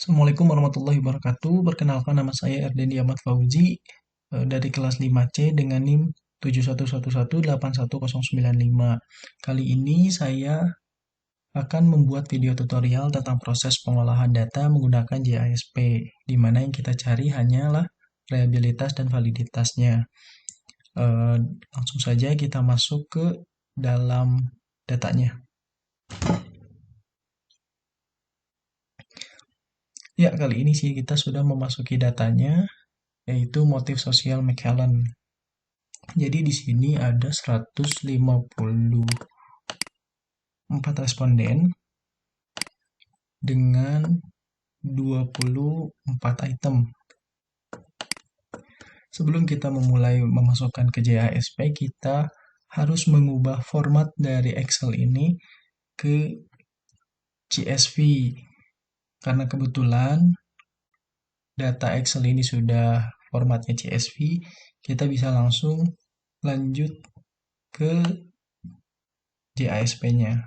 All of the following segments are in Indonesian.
Assalamualaikum warahmatullahi wabarakatuh. Perkenalkan, nama saya Erdendi Ahmad Fauzi dari kelas 5C dengan NIM 7111819095. Kali ini saya akan membuat video tutorial tentang proses pengolahan data menggunakan JASP, di mana yang kita cari hanyalah reliabilitas dan validitasnya. Eh, Langsung saja kita masuk ke dalam datanya. Ya, kali ini sih kita sudah memasuki datanya, yaitu motif sosial McKellen. Jadi di sini ada 154 responden dengan 24 item. Sebelum kita memulai memasukkan ke JASP, kita harus mengubah format dari Excel ini ke CSV. Karena kebetulan data Excel ini sudah formatnya CSV, kita bisa langsung lanjut ke JASP-nya.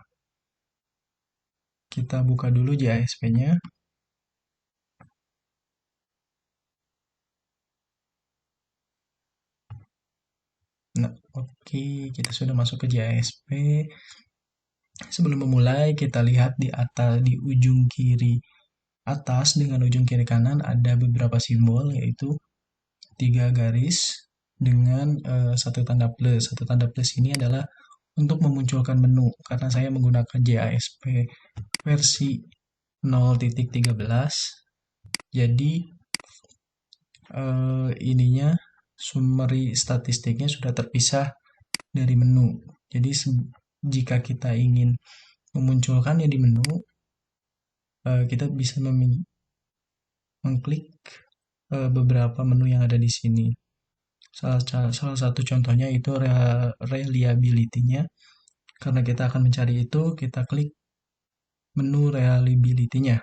Kita buka dulu JASP-nya. Nah, oke, kita sudah masuk ke JASP. Sebelum memulai, kita lihat di atas, di ujung kiri atas dengan ujung kiri kanan ada beberapa simbol, yaitu 3 garis dengan satu tanda plus. Satu tanda plus ini adalah untuk memunculkan menu, karena saya menggunakan JASP versi 0.13. Jadi ininya summary statistiknya sudah terpisah dari menu. Jadi jika kita ingin memunculkannya di menu, kita bisa mengklik beberapa menu yang ada di sini. Salah satu contohnya itu reliability-nya. Karena kita akan mencari itu, kita klik menu reliability-nya.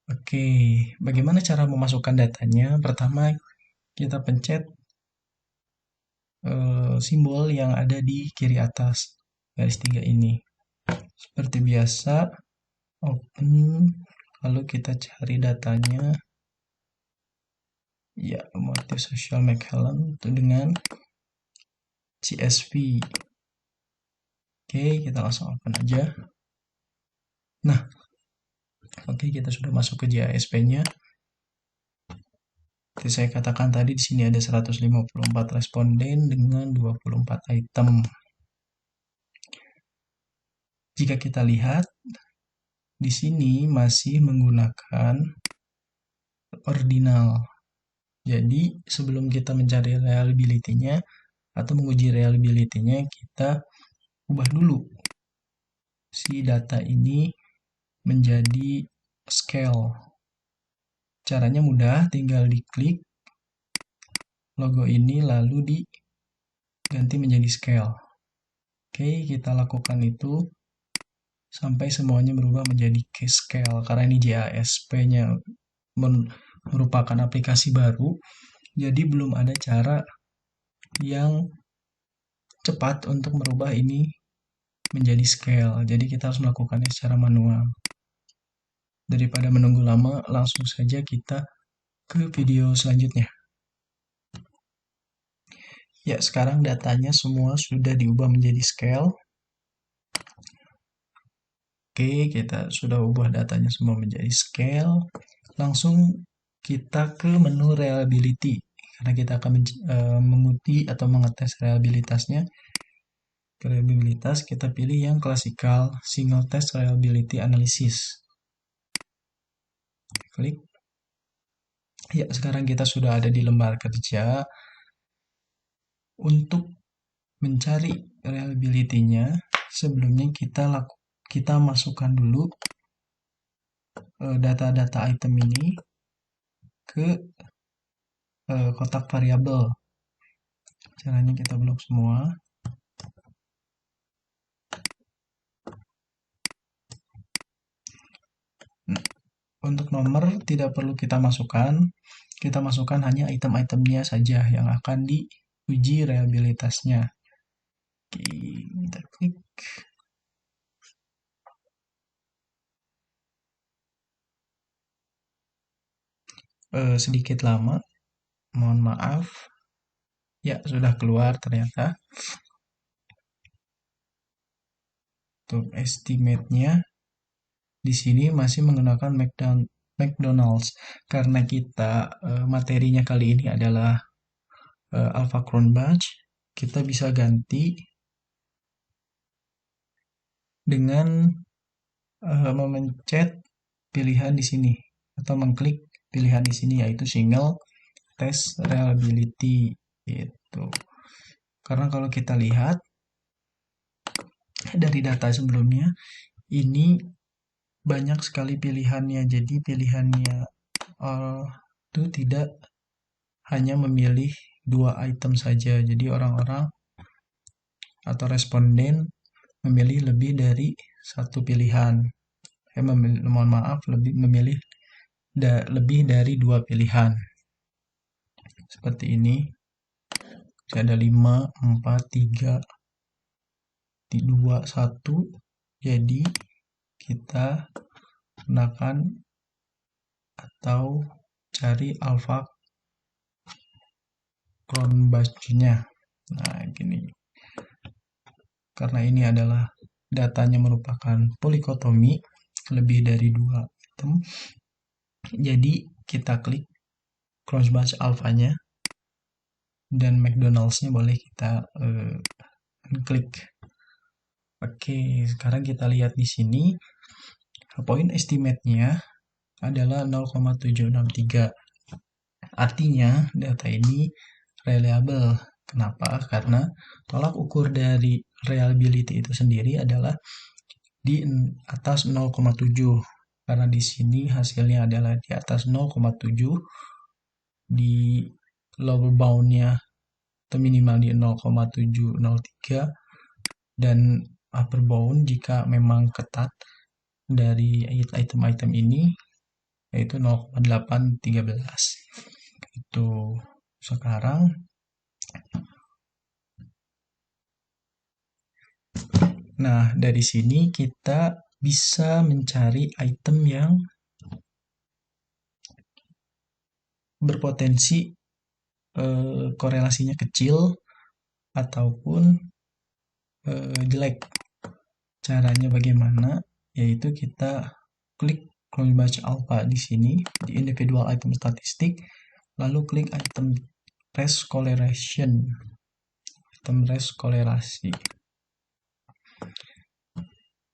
Oke, bagaimana cara memasukkan datanya? Pertama, kita pencet simbol yang ada di kiri atas garis 3 ini. Seperti biasa, open, lalu kita cari datanya. Ya, motif sosial McKellen itu dengan CSV. Oke, kita langsung open aja. Nah, oke, kita sudah masuk ke JASP-nya. Seperti saya katakan tadi, di sini ada 154 responden dengan 24 item. Jika kita lihat, di sini masih menggunakan ordinal. Jadi, sebelum kita mencari reliability-nya atau menguji reliability-nya, kita ubah dulu si data ini menjadi scale. Caranya mudah, tinggal diklik logo ini lalu diganti menjadi scale. Oke, kita lakukan itu sampai semuanya berubah menjadi scale. Karena ini JASP-nya merupakan aplikasi baru, jadi belum ada cara yang cepat untuk merubah ini menjadi scale. Jadi kita harus melakukannya secara manual. Daripada menunggu lama, langsung saja kita ke video selanjutnya. Ya, sekarang datanya semua sudah diubah menjadi scale. Oke, kita sudah ubah datanya semua menjadi scale. Langsung kita ke menu reliability. Karena kita akan menguji atau mengetes reliabilitasnya. Reliabilitas, kita pilih yang klasikal single test reliability analysis. Klik. Ya, sekarang kita sudah ada di lembar kerja. Untuk mencari reliability-nya, sebelumnya kita masukkan dulu data-data item ini ke kotak variabel. Caranya kita blok semua. Untuk nomor tidak perlu kita masukkan hanya item-itemnya saja yang akan diuji reliabilitasnya. Oke, kita klik. sedikit lama, mohon maaf. Ya, sudah keluar ternyata. Untuk estimate-nya di sini masih menggunakan McDonald's karena kita materinya kali ini adalah Alpha Crown Batch. Kita bisa ganti dengan memencet pilihan di sini atau mengklik pilihan di sini yaitu single test reliability itu. Karena kalau kita lihat dari data sebelumnya ini banyak sekali pilihannya. Jadi pilihannya itu tidak hanya memilih 2 item saja. Jadi orang-orang atau responden memilih lebih dari satu pilihan. Mohon maaf, memilih lebih dari 2 pilihan. Seperti ini. Ada 5, 4, 3, 2, 1. Jadi kita gunakan atau cari alpha crown batch-nya. Nah, gini. Karena ini adalah datanya merupakan polikotomi lebih dari 2 item. Jadi kita klik cross batch alpha-nya dan McDonald's-nya boleh kita klik. Oke, sekarang kita lihat di sini poin estimate-nya adalah 0,763. Artinya data ini reliable. Kenapa? Karena tolak ukur dari reliability itu sendiri adalah di atas 0,7. Karena di sini hasilnya adalah di atas 0,7, di lower bound-nya atau minimal di 0,703 dan upper bound jika memang ketat dari item-item ini yaitu 0,813. Itu sekarang nah dari sini kita bisa mencari item yang berpotensi korelasinya kecil ataupun jelek. Caranya bagaimana? Yaitu kita klik cross batch alpha di sini di individual item statistik, lalu klik item race correlation. Item race korelasi.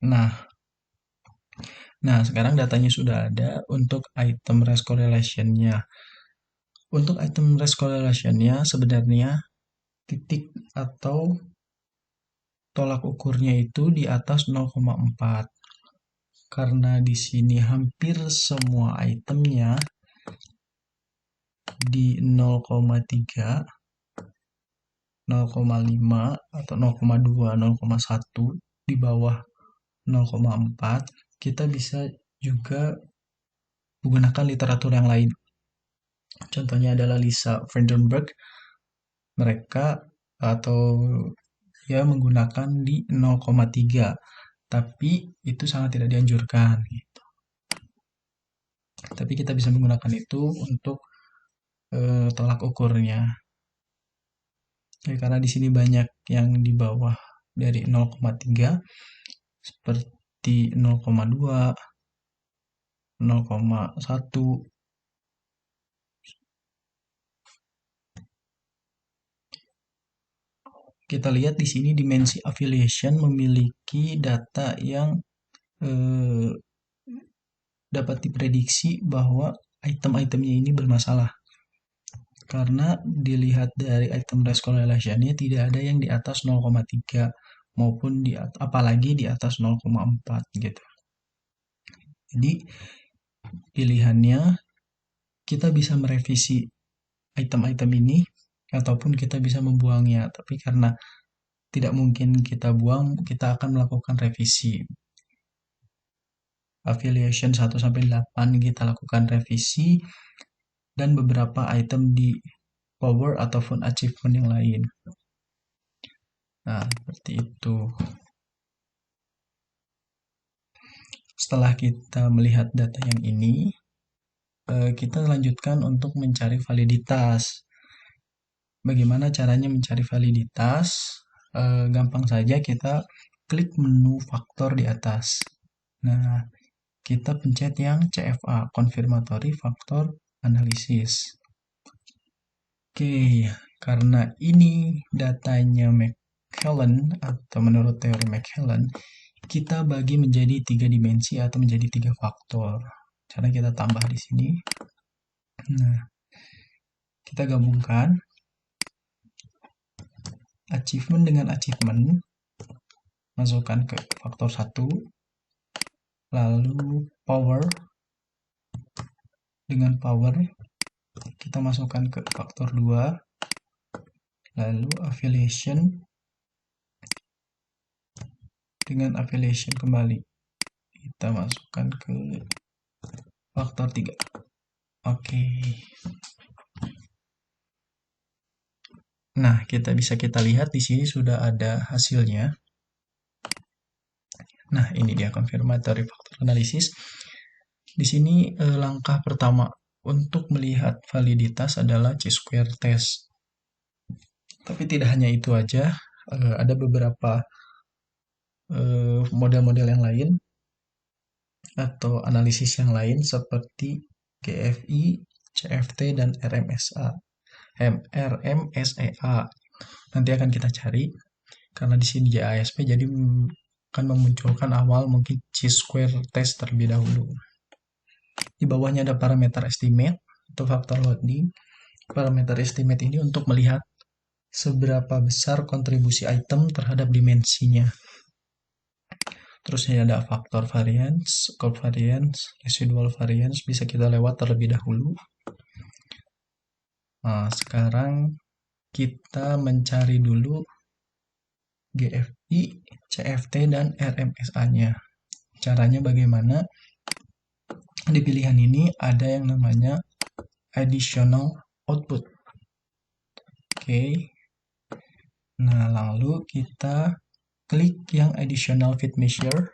Nah, sekarang datanya sudah ada untuk item race correlation-nya. Untuk item race correlation-nya sebenarnya titik atau tolak ukurnya itu di atas 0,4. Karena di sini hampir semua itemnya di 0,3, 0,5 atau 0,2, 0,1 di bawah 0,4, kita bisa juga menggunakan literatur yang lain. Contohnya adalah Lisa Vandenberg. Mereka atau ya menggunakan di 0,3, tapi itu sangat tidak dianjurkan. Gitu. Tapi kita bisa menggunakan itu untuk tolak ukurnya. Ya, karena di sini banyak yang di bawah dari 0,3 seperti 0,2, 0,1. Kita lihat di sini dimensi affiliation memiliki data yang dapat diprediksi bahwa item-itemnya ini bermasalah. Karena dilihat dari item race correlation-nya tidak ada yang di atas 0,3 maupun apalagi di atas 0,4 gitu. Jadi pilihannya kita bisa merevisi item-item ini ataupun kita bisa membuangnya. Tapi karena tidak mungkin kita buang, kita akan melakukan revisi. Affiliation 1-8 kita lakukan revisi dan beberapa item di power ataupun achievement yang lain. Nah, seperti itu. Setelah kita melihat data yang ini, kita lanjutkan untuk mencari validitas. Bagaimana caranya mencari validitas? Gampang saja, kita klik menu faktor di atas. Nah, kita pencet yang CFA, Confirmatory Factor Analysis. Oke, karena ini datanya Mac-Hellen atau menurut teori Mac-Hellen, kita bagi menjadi 3 dimensi atau menjadi 3 faktor. Cara kita tambah di sini. Nah, kita gabungkan achievement dengan achievement, masukkan ke faktor 1, lalu power dengan power kita masukkan ke faktor 2, lalu affiliation dengan affiliation kembali kita masukkan ke faktor 3. Oke. Nah, kita lihat di sini sudah ada hasilnya. Nah, ini dia confirmatory factor analysis. Di sini langkah pertama untuk melihat validitas adalah chi-square test. Tapi tidak hanya itu aja, ada beberapa model-model yang lain atau analisis yang lain seperti GFI, CFT, dan RMSA. RMSEA. Nanti akan kita cari karena di sini JASP jadi akan memunculkan awal mungkin chi-square test terlebih dahulu. Di bawahnya ada parameter estimate atau faktor loading. Parameter estimate ini untuk melihat seberapa besar kontribusi item terhadap dimensinya. Terus ini ada faktor variance, covariance, residual variance, bisa kita lewat terlebih dahulu. Nah, sekarang kita mencari dulu GFI, CFT, dan RMSA-nya. Caranya bagaimana? Di pilihan ini ada yang namanya additional output. Oke. Nah, lalu kita klik yang additional fit measure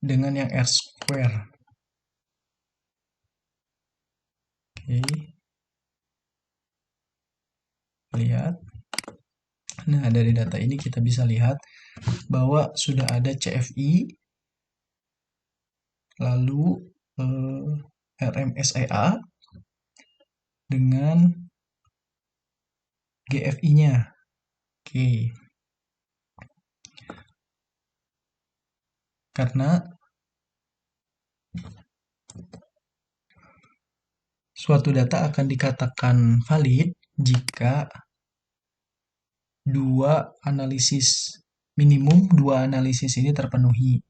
dengan yang R-square. Oke. Lihat. Nah, dari data ini kita bisa lihat bahwa sudah ada CFI, lalu RMSEA dengan GFI-nya. Oke. Karena suatu data akan dikatakan valid jika minimum dua analisis ini terpenuhi.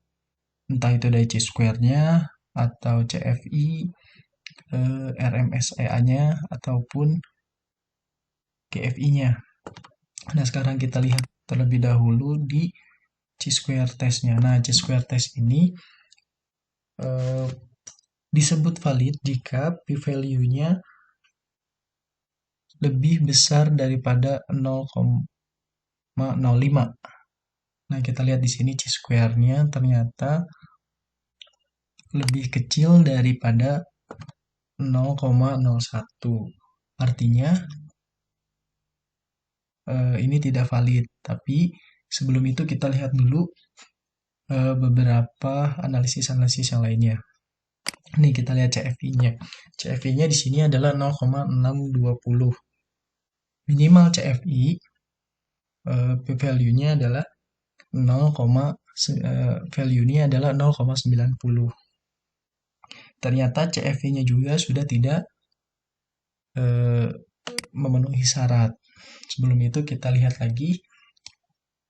Entah itu dari chi-square-nya atau CFI, RMSEA-nya ataupun GFI-nya. Nah, sekarang kita lihat terlebih dahulu di chi-square test-nya. Nah, chi-square test ini disebut valid jika p-value-nya lebih besar daripada 0,05. Nah, kita lihat di sini chi-square-nya ternyata lebih kecil daripada 0,01. Artinya ini tidak valid. Tapi sebelum itu kita lihat dulu beberapa analisis-analisis yang lainnya. Nih kita lihat CFI-nya. CFI-nya di sini adalah 0,620. Minimal CFI p-value-nya adalah 0, value-nya adalah 0,90. Ternyata CFI-nya juga sudah tidak memenuhi syarat. Sebelum itu kita lihat lagi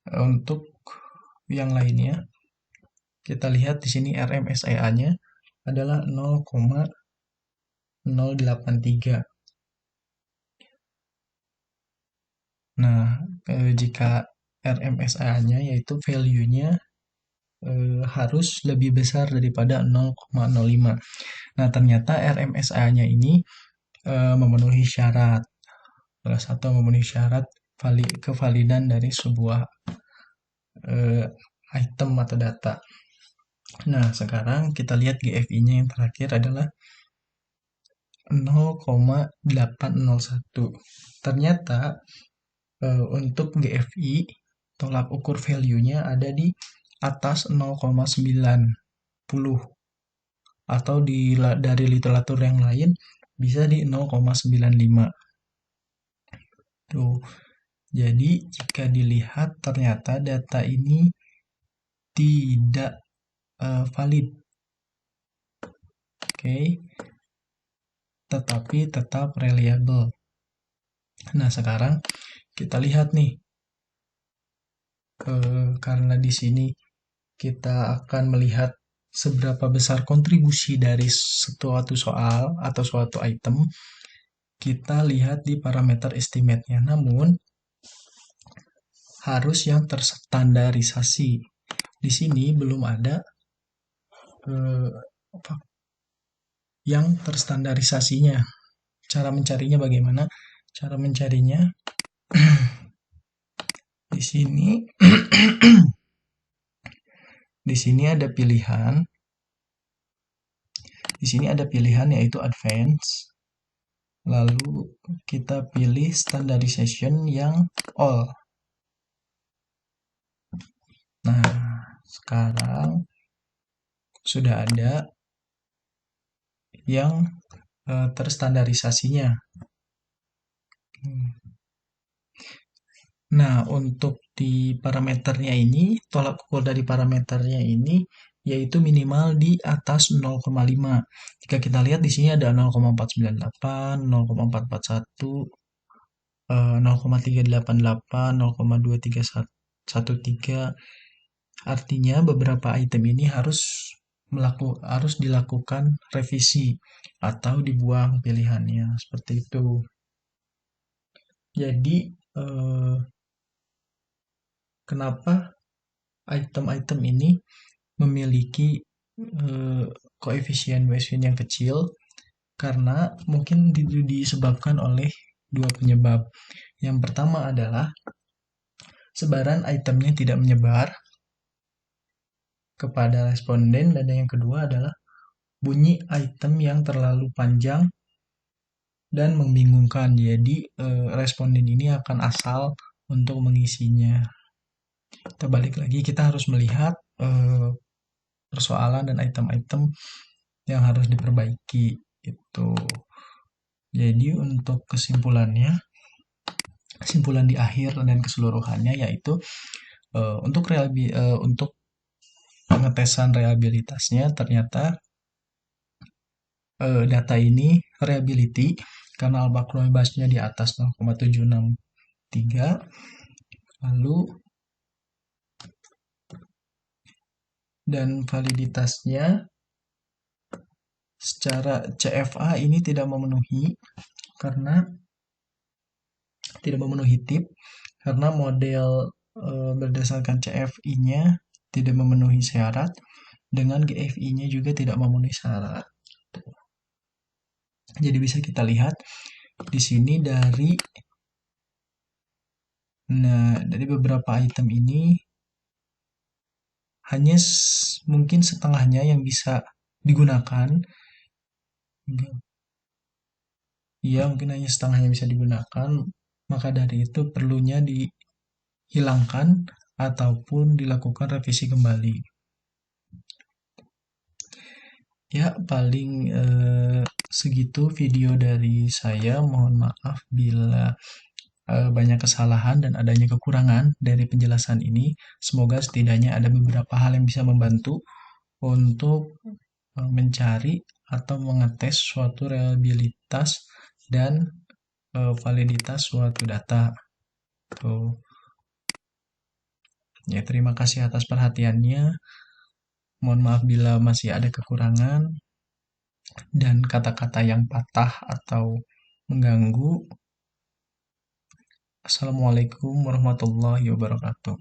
untuk yang lainnya. Kita lihat di sini RMSEA-nya adalah 0,083. Nah, jika RMSA-nya yaitu value-nya harus lebih besar daripada 0,05. Nah, ternyata RMSA-nya ini memenuhi syarat. Salah satu memenuhi syarat kevalidan dari sebuah item atau data. Nah, sekarang kita lihat GFI-nya yang terakhir adalah 0,801. Ternyata untuk GFI tolak ukur value-nya ada di atas 0,90 atau dari literatur yang lain bisa di 0,95. Tuh. Jadi jika dilihat ternyata data ini tidak valid. Oke. Tetapi tetap reliable. Nah, sekarang kita lihat nih. Karena di sini kita akan melihat seberapa besar kontribusi dari suatu soal atau suatu item, kita lihat di parameter estimate-nya. Namun, harus yang terstandarisasi. Di sini belum ada yang terstandarisasinya. Cara mencarinya bagaimana? Cara mencarinya di sini di sini ada pilihan. Di sini ada pilihan yaitu advance. Lalu kita pilih standardization yang all. Nah, sekarang sudah ada yang terstandarisasinya. Nah, untuk di parameternya ini, tolak ukur dari parameternya ini yaitu minimal di atas 0,5. Jika kita lihat di sini ada 0,498, 0,441, 0,388, 0,2313. Artinya beberapa item ini harus dilakukan revisi atau dibuang pilihannya seperti itu. Jadi kenapa item-item ini memiliki koefisien Weshin yang kecil? Karena mungkin disebabkan oleh dua penyebab. Yang pertama adalah sebaran itemnya tidak menyebar kepada responden, dan yang kedua adalah bunyi item yang terlalu panjang dan membingungkan. Jadi responden ini akan asal untuk mengisinya. Kita balik lagi, kita harus melihat persoalan dan item-item yang harus diperbaiki itu. Jadi untuk kesimpulan di akhir dan keseluruhannya yaitu untuk pengetesan reliabilitasnya ternyata data ini reliability karena alpha Cloybus-nya di atas 0,763. Lalu dan validitasnya secara CFA ini tidak memenuhi tip karena model berdasarkan CFI-nya tidak memenuhi syarat, dengan GFI-nya juga tidak memenuhi syarat. Jadi bisa kita lihat di sini dari beberapa item ini hanya mungkin setengahnya yang bisa digunakan. Iya, mungkin hanya setengahnya bisa digunakan. Maka dari itu perlunya dihilangkan ataupun dilakukan revisi kembali. Ya, paling segitu video dari saya. Mohon maaf bila banyak kesalahan dan adanya kekurangan dari penjelasan ini. Semoga setidaknya ada beberapa hal yang bisa membantu untuk mencari atau mengetes suatu reliabilitas dan validitas suatu data. Tuh. Ya, terima kasih atas perhatiannya. Mohon maaf bila masih ada kekurangan dan kata-kata yang patah atau mengganggu. Assalamualaikum warahmatullahi wabarakatuh.